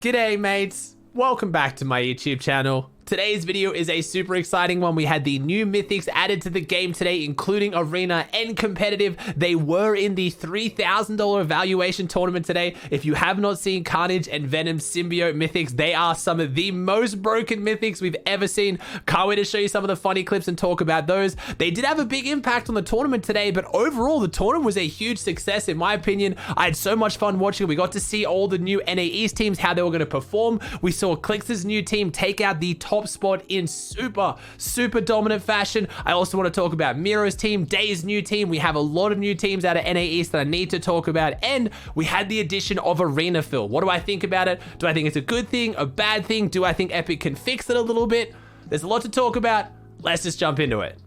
G'day mates, welcome back to my YouTube channel. Today's video is a super exciting one. We had the new mythics added to the game today, including Arena and Competitive. They were in the $3,000 valuation tournament today. If you have not seen Carnage and Venom symbiote mythics, they are some of the most broken mythics we've ever seen. Can't wait to show you some of the funny clips and talk about those. They did have a big impact on the tournament today, but overall the tournament was a huge success in my opinion. I had so much fun watching. We got to see all the new NA East teams, how they were going to perform. We saw Clix's new team take out the top spot in super dominant fashion. I also want to talk about Miro's team, Day's new team. We have a lot of new teams out of NA East that I need to talk about, and we had the addition of Arena Fill. What do I think about it? Do I think it's a good thing, a bad thing? Do I think Epic can fix it a little bit? There's a lot to talk about. Let's just jump into it.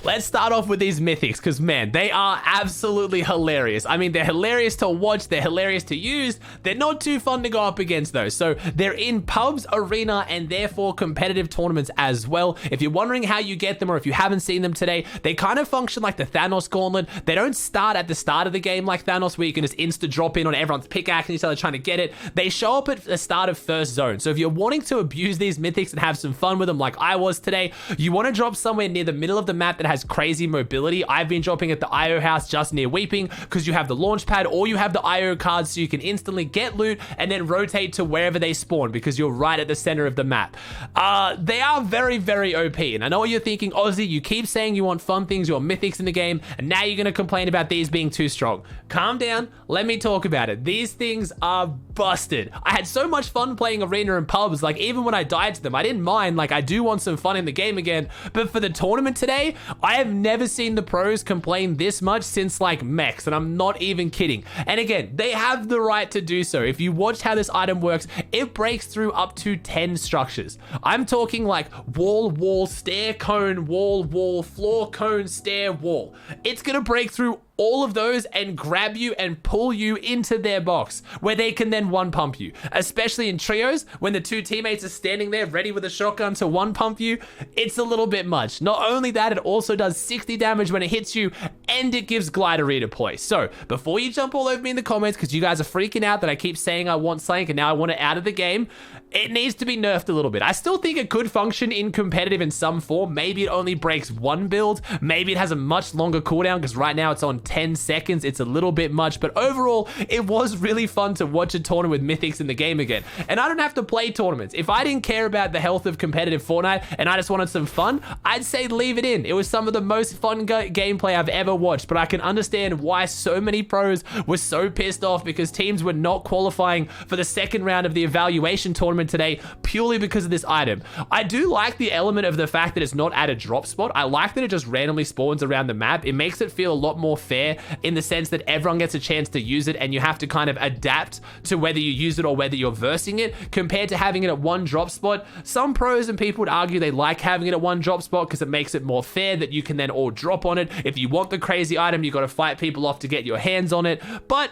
Let's start off with these mythics because, man, they are absolutely hilarious. I mean, they're hilarious to watch. They're hilarious to use. They're not too fun to go up against, though. So they're in pubs, arena, and therefore competitive tournaments as well. If you're wondering how you get them or if you haven't seen them today, they kind of function like the Thanos Gauntlet. They don't start at the start of the game like Thanos where you can just insta-drop in on everyone's pickaxe and each other trying to get it. They show up at the start of first zone. So if you're wanting to abuse these mythics and have some fun with them like I was today, you want to drop somewhere near the middle of the map that has crazy mobility. I've been dropping at the IO house just near Weeping because you have the launch pad or you have the IO cards so you can instantly get loot and then rotate to wherever they spawn because you're right at the center of the map. They are very OP, and I know what you're thinking, Ozzy, you keep saying you want fun things, you want mythics in the game, and now you're going to complain about these being too strong. Calm down, let me talk about it. These things are busted. I had so much fun playing arena and pubs, like even when I died to them, I didn't mind. Like I do want some fun in the game again, but for the tournament today, I have never seen the pros complain this much since like mechs, and I'm not even kidding. And again, they have the right to do so. If you watch how this item works, it breaks through up to 10 structures. I'm talking like wall, stair, cone, wall, floor, cone, stair, wall. It's gonna break through all of those and grab you and pull you into their box where they can then one pump you, especially in trios when the two teammates are standing there ready with a shotgun to one pump you. It's a little bit much. Not only that, it also does 60 damage when it hits you, and it gives glider redeploy. So before you jump all over me in the comments because you guys are freaking out that I keep saying I want Slank and now I want it out of the game, it needs to be nerfed a little bit. I still think it could function in competitive in some form. Maybe it only breaks one build. Maybe it has a much longer cooldown because right now it's on 10 seconds. It's a little bit much, but overall, it was really fun to watch a tournament with mythics in the game again. And I don't have to play tournaments. If I didn't care about the health of competitive Fortnite and I just wanted some fun, I'd say leave it in. It was some of the most fun gameplay I've ever watched, but I can understand why so many pros were so pissed off because teams were not qualifying for the second round of the evaluation tournament today purely because of this item. I do like the element of the fact that it's not at a drop spot. I like that it just randomly spawns around the map. It makes it feel a lot more fair in the sense that everyone gets a chance to use it and you have to kind of adapt to whether you use it or whether you're versing it compared to having it at one drop spot. Some pros and people would argue they like having it at one drop spot because it makes it more fair that you can then all drop on it. If you want the crazy item, you got to fight people off to get your hands on it, but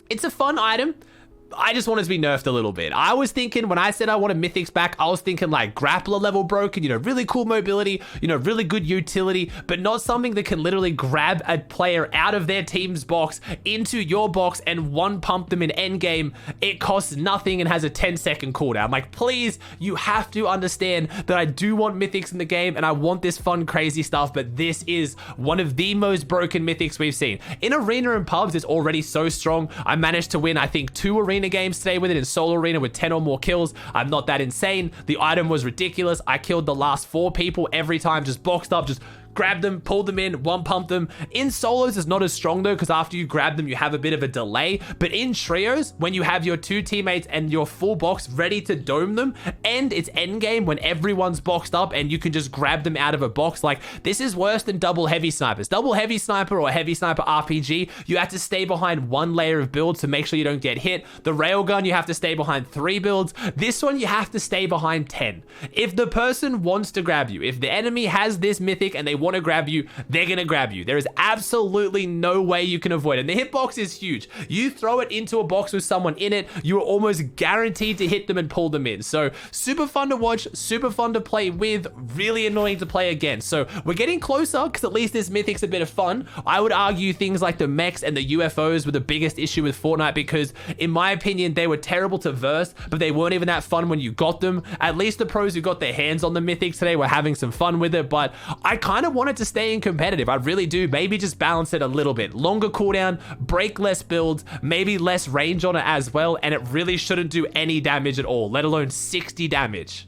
it's a fun item. I just want it to be nerfed a little bit. I was thinking when I said I wanted mythics back, I was thinking like grappler level broken, really cool mobility, really good utility, but not something that can literally grab a player out of their team's box into your box and one pump them in endgame. It costs nothing and has a 10-second cooldown. Like, please, you have to understand that I do want mythics in the game and I want this fun, crazy stuff, but this is one of the most broken mythics we've seen. In arena and pubs, it's already so strong. I managed to win, I think, 2 arena games today with it in solo arena with 10 or more kills. I'm not that insane. The item was ridiculous. I killed the last 4 people every time, just boxed up, just grab them, pull them in, one pump them. In solos, it's not as strong though, because after you grab them, you have a bit of a delay. But in trios, when you have your 2 teammates and your full box ready to dome them, and it's end game when everyone's boxed up and you can just grab them out of a box, like this is worse than double heavy snipers. Double heavy sniper or heavy sniper RPG, you have to stay behind 1 layer of builds to make sure you don't get hit. The railgun, you have to stay behind 3 builds. This one, you have to stay behind 10. If the person wants to grab you, if the enemy has this mythic and they want want to grab you, they're going to grab you. There is absolutely no way you can avoid it. And the hitbox is huge. You throw it into a box with someone in it, you are almost guaranteed to hit them and pull them in. So super fun to watch, super fun to play with, really annoying to play against. So we're getting closer because at least this Mythic's a bit of fun. I would argue things like the mechs and the UFOs were the biggest issue with Fortnite because in my opinion, they were terrible to verse, but they weren't even that fun when you got them. At least the pros who got their hands on the Mythics today were having some fun with it, but I kind of wanted to stay in competitive. I really do. Maybe just balance it a little bit. Longer cooldown, break less builds, maybe less range on it as well, and it really shouldn't do any damage at all, let alone 60 damage.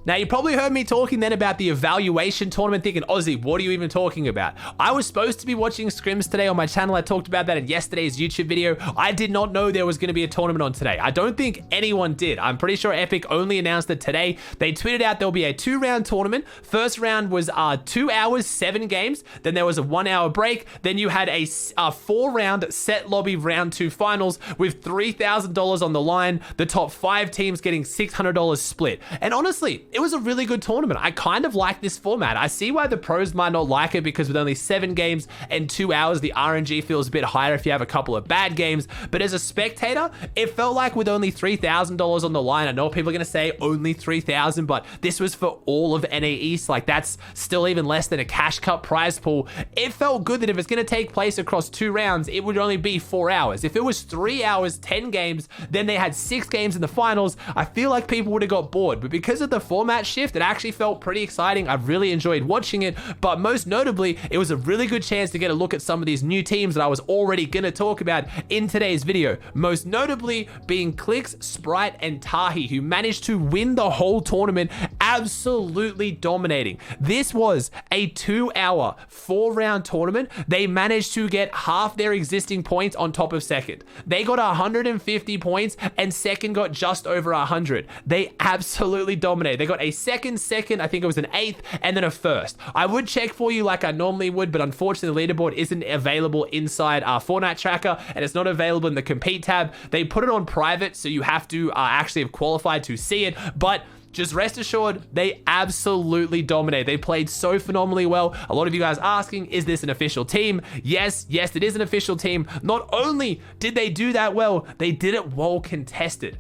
Now, you probably heard me talking then about the evaluation tournament thinking, Ozzy, what are you even talking about? I was supposed to be watching scrims today on my channel. I talked about that in yesterday's YouTube video. I did not know there was going to be a tournament on today. I don't think anyone did. I'm pretty sure Epic only announced it today. They tweeted out there'll be a 2-round tournament. First round was 2 hours, 7 games. Then there was a 1-hour break. Then you had a 4-round set lobby round 2 finals with $3,000 on the line. The top 5 teams getting $600 split. And honestly, it was a really good tournament. I kind of like this format. I see why the pros might not like it because with only 7 games and 2 hours, the RNG feels a bit higher if you have a couple of bad games. But as a spectator, it felt like with only $3,000 on the line, I know people are going to say only 3,000, but this was for all of NA East. Like that's still even less than a Cash Cup prize pool. It felt good that if it's going to take place across 2 rounds, it would only be 4 hours. If it was 3 hours, 10 games, then they had 6 games in the finals, I feel like people would have got bored. But because of the format shift, it actually felt pretty exciting. I've really enjoyed watching it, but most notably, it was a really good chance to get a look at some of these new teams that I was already gonna talk about in today's video. Most notably being Clix, Sprite, and Tahi, who managed to win the whole tournament, absolutely dominating. This was a 2-hour, 4-round tournament. They managed to get half their existing points on top of second. They got 150 points, and second got just over 100. They absolutely dominated. They got a second, I think it was an 8th, and then a first. I would check for you like I normally would, but unfortunately the leaderboard isn't available inside our Fortnite tracker, and it's not available in the compete tab. They put it on private, so you have to actually have qualified to see it, but just rest assured, they absolutely dominated. They played so phenomenally well. A lot of you guys asking, is this an official team? Yes, it is an official team. Not only did they do that well, they did it well contested.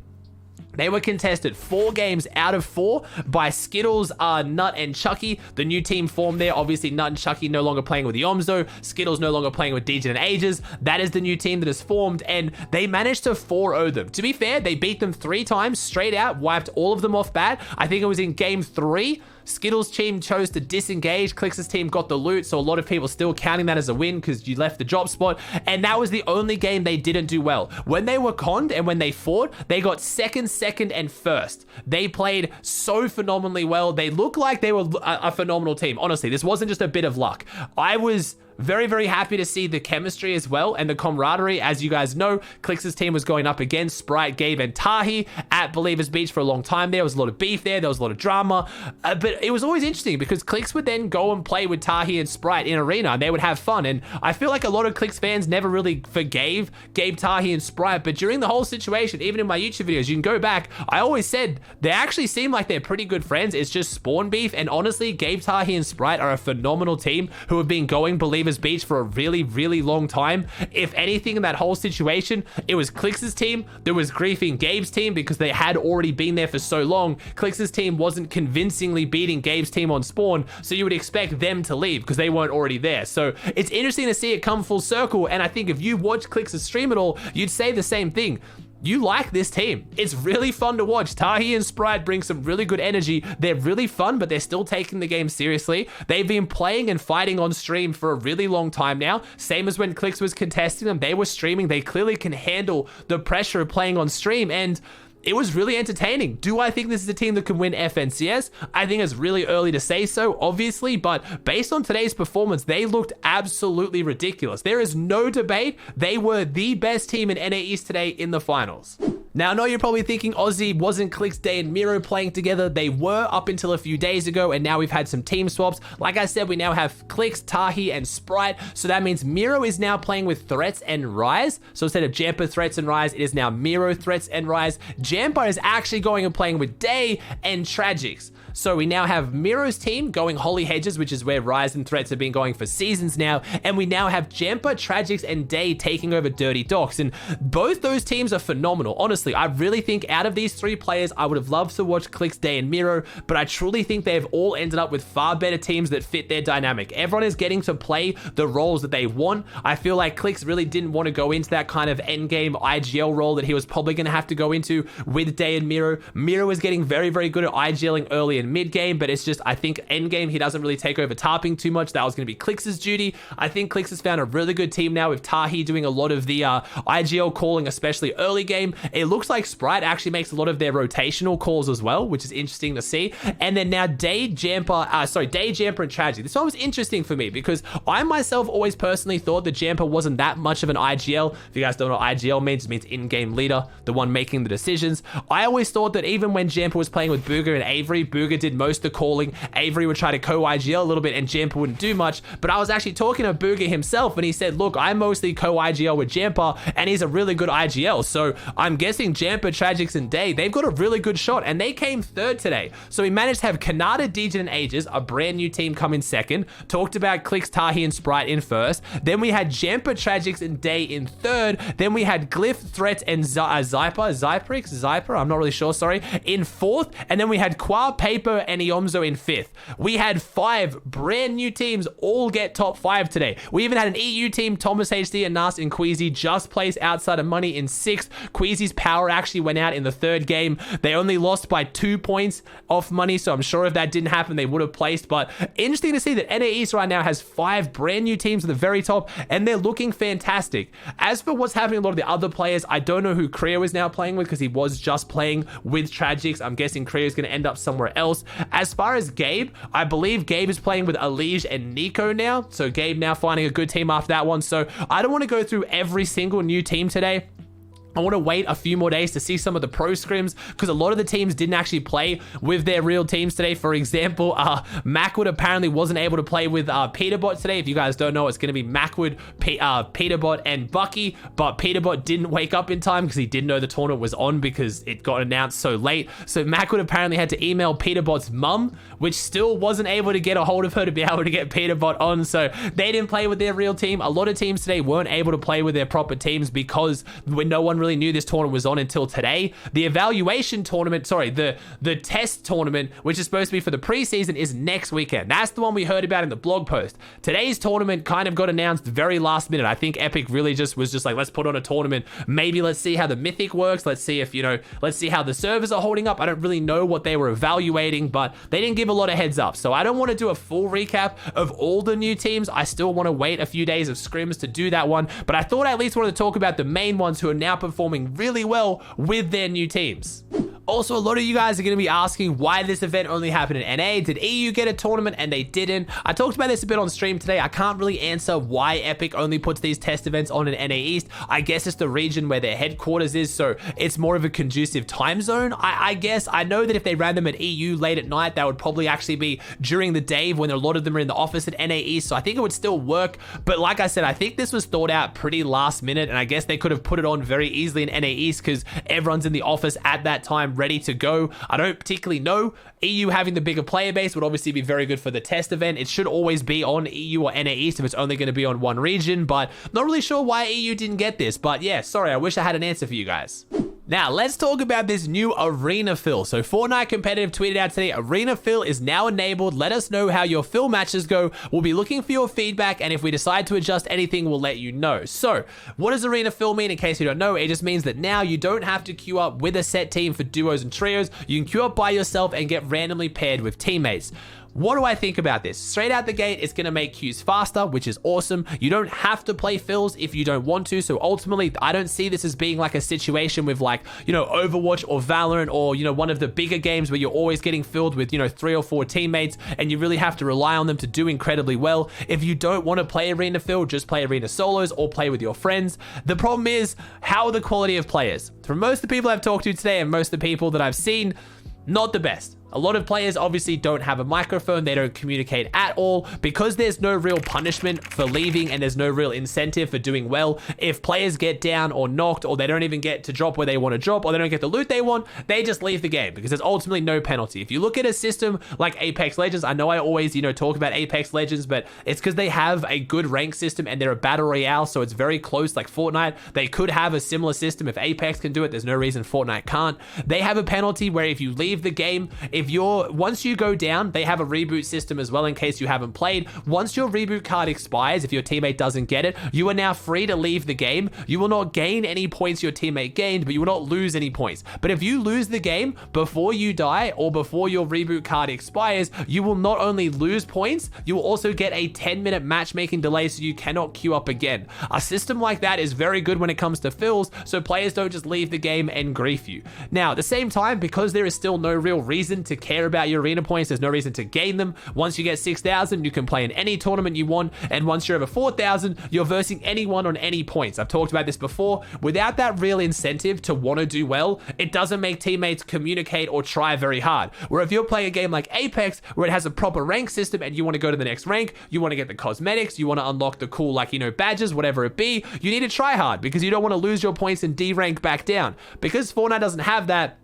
They were contested 4 games out of 4 by Skittles, Nut, and Chucky. The new team formed there. Obviously, Nut and Chucky no longer playing with the Omzo. Skittles no longer playing with DJ and Ages. That is the new team that is formed, and they managed to 4-0 them. To be fair, they beat them 3 times straight out, wiped all of them off bat. I think it was in game 3. Skittles' team chose to disengage. Clix's team got the loot, so a lot of people still counting that as a win because you left the drop spot, and that was the only game they didn't do well. When they were conned and when they fought, they got second, and first. They played so phenomenally well. They looked like they were a phenomenal team. Honestly, this wasn't just a bit of luck. I was very, very happy to see the chemistry as well and the camaraderie. As you guys know, Clix's team was going up against Sprite, Gabe, and Tahi at Believers Beach for a long time. There was a lot of beef there. There was a lot of drama. But it was always interesting because Clix would then go and play with Tahi and Sprite in Arena, and they would have fun. And I feel like a lot of Clix fans never really forgave Gabe, Tahi, and Sprite. But during the whole situation, even in my YouTube videos, you can go back, I always said they actually seem like they're pretty good friends. It's just spawn beef. And honestly, Gabe, Tahi, and Sprite are a phenomenal team who have been going Believers Beach for a really, really long time. If anything in that whole situation, it was Clix's team that was griefing Gabe's team because they had already been there for so long. Clix's team wasn't convincingly beating Gabe's team on spawn, so you would expect them to leave because they weren't already there. So it's interesting to see it come full circle, and I think if you watch Clix's stream at all, you'd say the same thing. You like this team. It's really fun to watch. Tahi and Sprite bring some really good energy. They're really fun, but they're still taking the game seriously. They've been playing and fighting on stream for a really long time now. Same as when Clix was contesting them. They were streaming. They clearly can handle the pressure of playing on stream, and it was really entertaining. Do I think this is a team that can win FNCS? I think it's really early to say so, obviously, but based on today's performance, they looked absolutely ridiculous. There is no debate. They were the best team in NA East today in the finals. Now, I know you're probably thinking Ozzy wasn't Clix Day and Miro playing together. They were up until a few days ago, and now we've had some team swaps. Like I said, we now have Clix, Tahi, and Sprite. So that means Miro is now playing with Threats and Rise. So instead of Jamper, Threats, and Rise, it is now Miro, Threats, and Rise. Jamper is actually going and playing with Day and Tragics. So we now have Miro's team going Holy Hedges, which is where Rise and Threats have been going for seasons now. And we now have Jampa, Tragics, and Day taking over Dirty Docks. And both those teams are phenomenal. Honestly, I really think out of these three players, I would have loved to watch Clix, Day, and Miro, but I truly think they have all ended up with far better teams that fit their dynamic. Everyone is getting to play the roles that they want. I feel like Clix really didn't want to go into that kind of endgame IGL role that he was probably going to have to go into with Day and Miro. Miro is getting very, very good at IGLing early and mid game, but it's just, I think endgame, he doesn't really take over tarping too much. That was going to be Clix's duty. I think Clix has found a really good team now with Tahi doing a lot of the IGL calling, especially early game. It looks like Sprite actually makes a lot of their rotational calls as well, which is interesting to see. And then now Day, Jampa, and Tragic. This one was interesting for me because I myself always personally thought that Jampa wasn't that much of an IGL. If you guys don't know what IGL means, it means in-game leader, the one making the decisions. I always thought that even when Jampa was playing with Booger and Avery, Booger did most of the calling. Avery would try to co-IGL a little bit and Jampa wouldn't do much. But I was actually talking to Booger himself and he said, look, I mostly co-IGL with Jampa and he's a really good IGL. So I'm guessing Jampa, Tragics, and Day, they've got a really good shot and they came third today. So we managed to have Kanata, Degen, and Aegis, a brand new team, come in second. Talked about Clix, Tahi, and Sprite in first. Then we had Jampa, Tragics, and Day in third. Then we had Glyph, Threats, and Zyper, I'm not really sure, sorry, in fourth. And then we had Qua, Paper, and Iomzo in fifth. We had 5 brand new teams all get top 5 today. We even had an EU team, Thomas HD and Nas and Queasy just placed outside of money in 6th. Queasy's power actually went out in the third game. They only lost by 2 points off money, so I'm sure if that didn't happen, they would have placed. But interesting to see that NA East right now has 5 brand new teams at the very top, and they're looking fantastic. As for what's happening, a lot of the other players, I don't know who Creo is now playing with because he was just playing with Tragics. I'm guessing Creo is going to end up somewhere else. As far as Gabe, I believe Gabe is playing with Alige and Nico now. So Gabe now finding a good team after that one. So I don't want to go through every single new team today. I want to wait a few more days to see some of the pro scrims because a lot of the teams didn't actually play with their real teams today. For example, Macwood apparently wasn't able to play with Peterbot today. If you guys don't know, it's going to be Macwood, Peterbot, and Bucky, but Peterbot didn't wake up in time because he didn't know the tournament was on because it got announced so late. So Macwood apparently had to email Peterbot's mum, which still wasn't able to get a hold of her to be able to get Peterbot on. So they didn't play with their real team. A lot of teams today weren't able to play with their proper teams because when no one really knew this tournament was on until today. The evaluation tournament, sorry, the test tournament, which is supposed to be for the preseason, is next weekend. That's the one we heard about in the blog post. Today's tournament kind of got announced very last minute. I think Epic really was just like, let's put on a tournament. Maybe let's see how the Mythic works. Let's see if, let's see how the servers are holding up. I don't really know what they were evaluating, but they didn't give a lot of heads up. So I don't want to do a full recap of all the new teams. I still want to wait a few days of scrims to do that one, but I thought I at least wanted to talk about the main ones who are now performing really well with their new teams. Also, a lot of you guys are going to be asking why this event only happened in NA. Did EU get a tournament and they didn't? I talked about this a bit on stream today. I can't really answer why Epic only puts these test events on in NA East. I guess it's the region where their headquarters is, so it's more of a conducive time zone. I guess. I know that if they ran them at EU late at night, that would probably actually be during the day when a lot of them are in the office at NA East, so I think it would still work. But like I said, I think this was thought out pretty last minute, and I guess they could have put it on very easily in NA East because everyone's in the office at that time ready to go. I don't particularly know. EU having the bigger player base would obviously be very good for the test event. It should always be on EU or NA East if it's only going to be on one region, but not really sure why EU didn't get this. But yeah, sorry, I wish I had an answer for you guys. Now, let's talk about this new Arena Fill. So Fortnite Competitive tweeted out today, Arena Fill is now enabled. Let us know how your fill matches go. We'll be looking for your feedback, and if we decide to adjust anything, we'll let you know. So what does Arena Fill mean? In case you don't know, it just means that now you don't have to queue up with a set team for duos and trios. You can queue up by yourself and get randomly paired with teammates. What do I think about this? Straight out the gate, it's going to make queues faster, which is awesome. You don't have to play fills if you don't want to. So ultimately, I don't see this as being like a situation with like, Overwatch or Valorant or, one of the bigger games where you're always getting filled with, 3 or 4 teammates and you really have to rely on them to do incredibly well. If you don't want to play Arena Fill, just play Arena Solos or play with your friends. The problem is, how are the quality of players? From most of the people I've talked to today and most of the people that I've seen, not the best. A lot of players obviously don't have a microphone. They don't communicate at all because there's no real punishment for leaving and there's no real incentive for doing well. If players get down or knocked, or they don't even get to drop where they want to drop, or they don't get the loot they want, they just leave the game because there's ultimately no penalty. If you look at a system like Apex Legends, I know I always, talk about Apex Legends, but it's because they have a good rank system and they're a battle royale, so it's very close like Fortnite. They could have a similar system. If Apex can do it, there's no reason Fortnite can't. They have a penalty where if you leave the game, once you go down, they have a reboot system as well in case you haven't played. Once your reboot card expires, if your teammate doesn't get it, you are now free to leave the game. You will not gain any points your teammate gained, but you will not lose any points. But if you lose the game before you die or before your reboot card expires, you will not only lose points, you will also get a 10-minute matchmaking delay so you cannot queue up again. A system like that is very good when it comes to fills, so players don't just leave the game and grief you. Now, at the same time, because there is still no real reason to care about your arena points, there's no reason to gain them. Once you get 6,000, you can play in any tournament you want, and once you're over 4,000, you're versing anyone on any points. I've talked about this before. Without that real incentive to want to do well, it doesn't make teammates communicate or try very hard. Where if you're playing a game like Apex, where it has a proper rank system and you want to go to the next rank, you want to get the cosmetics, you want to unlock the cool, badges, whatever it be, you need to try hard because you don't want to lose your points and D-rank back down. Because Fortnite doesn't have that,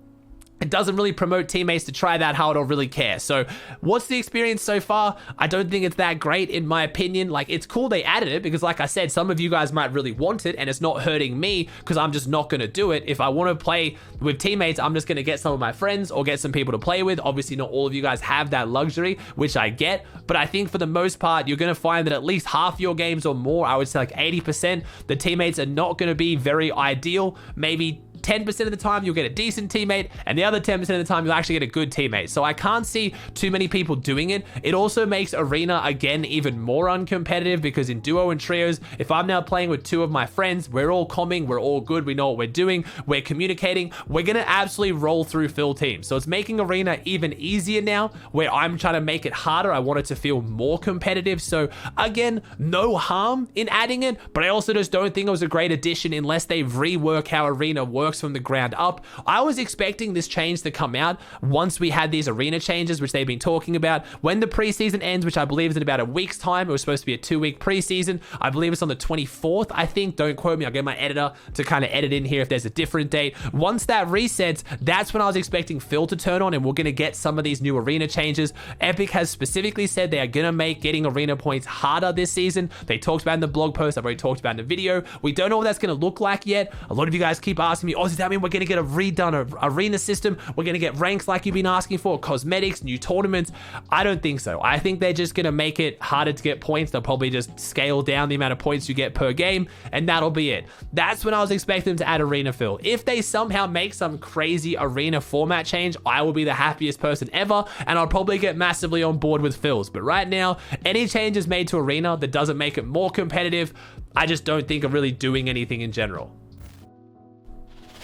it doesn't really promote teammates to try that hard or really care. So what's the experience so far? I don't think it's that great in my opinion. It's cool they added it because like I said, some of you guys might really want it and it's not hurting me because I'm just not going to do it. If I want to play with teammates, I'm just going to get some of my friends or get some people to play with. Obviously not all of you guys have that luxury, which I get, but I think for the most part, you're going to find that at least half your games or more, I would say 80%, the teammates are not going to be very ideal. Maybe 10% of the time you'll get a decent teammate, and the other 10% of the time you'll actually get a good teammate. So I can't see too many people doing it. It also makes Arena, again, even more uncompetitive because in duo and trios, if I'm now playing with two of my friends, we're all comming, we're all good, we know what we're doing, we're communicating, we're gonna absolutely roll through fill teams. So it's making Arena even easier now, where I'm trying to make it harder. I want it to feel more competitive. So again, no harm in adding it, but I also just don't think it was a great addition unless they rework how Arena works from the ground up. I was expecting this change to come out once we had these arena changes, which they've been talking about. When the preseason ends, which I believe is in about a week's time, it was supposed to be a 2-week preseason. I believe it's on the 24th, I think. Don't quote me. I'll get my editor to kind of edit in here if there's a different date. Once that resets, that's when I was expecting Phil to turn on and we're going to get some of these new arena changes. Epic has specifically said they are going to make getting arena points harder this season. They talked about in the blog post. I've already talked about in the video. We don't know what that's going to look like yet. A lot of you guys keep asking me, oh, does that mean we're going to get a redone arena system? We're going to get ranks like you've been asking for, cosmetics, new tournaments? I don't think so. I think they're just going to make it harder to get points. They'll probably just scale down the amount of points you get per game, and that'll be it. That's when I was expecting them to add arena fill. If they somehow make some crazy arena format change, I will be the happiest person ever, and I'll probably get massively on board with fills. But right now, any changes made to arena that doesn't make it more competitive, I just don't think are really doing anything in general.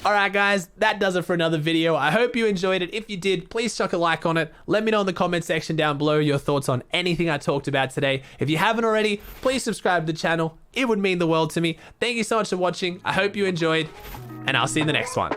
Alright guys, that does it for another video. I hope you enjoyed it. If you did, please chuck a like on it. Let me know in the comment section down below your thoughts on anything I talked about today. If you haven't already, please subscribe to the channel. It would mean the world to me. Thank you so much for watching. I hope you enjoyed, and I'll see you in the next one.